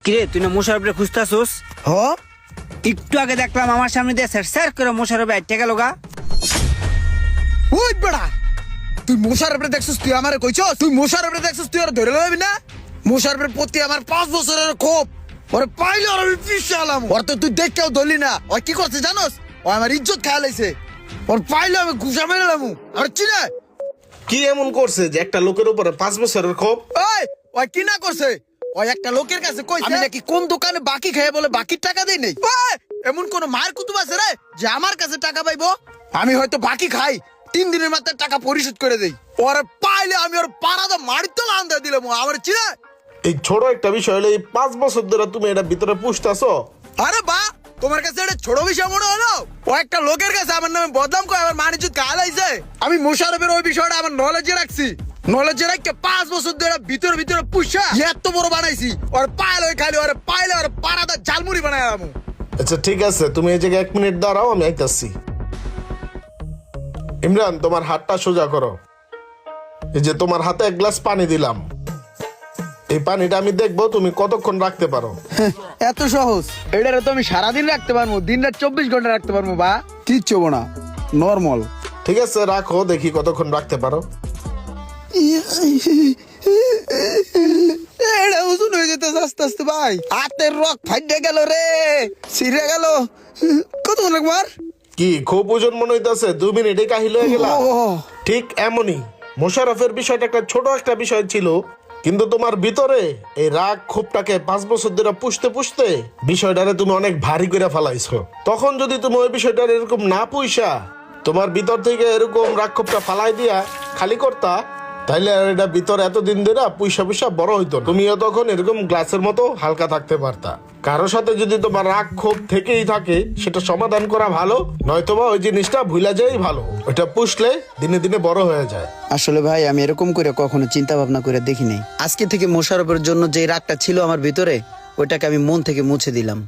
কিরে তুই না মোশারফরে খুঁজতাছস? হ একটু আগে দেখলাম আমার সামনে দিয়ে স্যার করে মোশারফে আইটে গেল গা। ওই বেড়া, তুই মোশারফরে দেখছিস, তুই আমারে কইছস? তুই মোশারফরে দেখছিস, তুই আর ধরে লবি না? মোশারফের প্রতি আমার 5 বছরের ক্ষোভ, ওরে পাইলে আর আমি পিছালাম। ওর তো তুই দেখকেও ধরলি না। ওই কি করছে জানোস? ও আমার ইজ্জত খেয়ে লাইছে। ওর পাইলে আমি ঘুষা মেরে লামু। আর চিনে কি এমন করছে যে একটা লোকের উপরে 5 বছরের ক্ষোভ? ওই কি না করছে? ওই একটা লোকের কাছে কইছে আমি নাকি কোন দোকানে বাকি খেয়ে বলে বাকির টাকা দেই নাই। এমন কোন মার কুতুব আছে রে যে আমার কাছে টাকা পাইবো? আমি হয়তো বাকি খাই, 3 দিনের মাথায় টাকা পরিশোধ করে দেই। ওরে পাইলে আমি ওর পাড়াতে মারিতে লান্দা দিলাম। আমার চিনে এই ছোট একটা বিষয় হলে এই 5 বছর ধরে তুমি এটা ভিতরে পুষতাছো। আরে বা, তোমার কাছে এটা ছোট বিষয় মনে হলো? ও একটা লোকের কাছে আমার নামে বদনাম করে আমার মানিজ্য কালাইছে। আমি মোশারফের ওই বিষয়টা আমার নলেজে রাখছি। নলেজে রাখতে 5 বছর ধরে ভিতরে ভিতরে পুষা এত বড় বানাইছি। ওর পাইলে ওই খালি ওরে পাইলে ওর পাড়াতে ঝালমুড়ি বানাইলাম। আচ্ছা ঠিক আছে, তুমি এই জায়গায় 1 মিনিট দাঁড়াও, আমি আইতাছি। ইমরান, তোমার হাতটা সোজা করো। এই যে তোমার হাতে 1 গ্লাস পানি দিলাম, এই পানিটা আমি দেখবো তুমি কতক্ষণ রাখতে পারো। এত সহজ? এটারে তো আমি সারাদিন রাখতে পারবো, দিন রাত 24 ঘন্টা রাখতে পারবো। বা কিচ্ছু না, নর্মাল। ঠিক আছে, রাখো, দেখি কতক্ষণ রাখতে পারো। এটা ওজন হয়ে যেতে আস্তে আস্তে ভাই, হাতের রক ফাইটে গেল রে, ছিঁড়ে গেল। কতক্ষণ রাখবো আর? কি খুব ওজন মনে হইতাছে? 2 মিনিটে কাহিল হয়ে গেল। ঠিক এমনই মোশারফের বিষয়টা একটা ছোট একটা বিষয় ছিল, কিন্তু তোমার ভিতরে এই রাগ ক্ষোভটাকে 5 বছর ধরে পুষতে পুষতে বিষয়টারে তুমি অনেক ভারী করে ফেলাইছো। তখন যদি তুমি ওই বিষয়টার এরকম না পুষা তোমার ভিতর থেকে এরকম রাগ ক্ষোভটা ফালাই দিয়া খালি করতা, তাইলে আর এটা ভিতর এতদিন ধরে পুষা পুষা বড় হইতো না। তুমিও তখন এরকম গ্লাসের মতো হালকা থাকতে পারতা। কারোর সাথে যদি তোমার রাগ ক্ষোভ থেকেই থাকে সেটা সমাধান করা ভালো, নয়তোবা ওই জিনিসটা ভুলা যাই ভালো। ওইটা পুষলে দিনে দিনে বড় হয়ে যায়। আসলে ভাই আমি এরকম করে কখনো চিন্তা ভাবনা করে দেখি নাই। আজকে থেকে মোশারফের জন্য যে রাগটা ছিল আমার ভিতরে, ওইটাকে আমি মন থেকে মুছে দিলাম।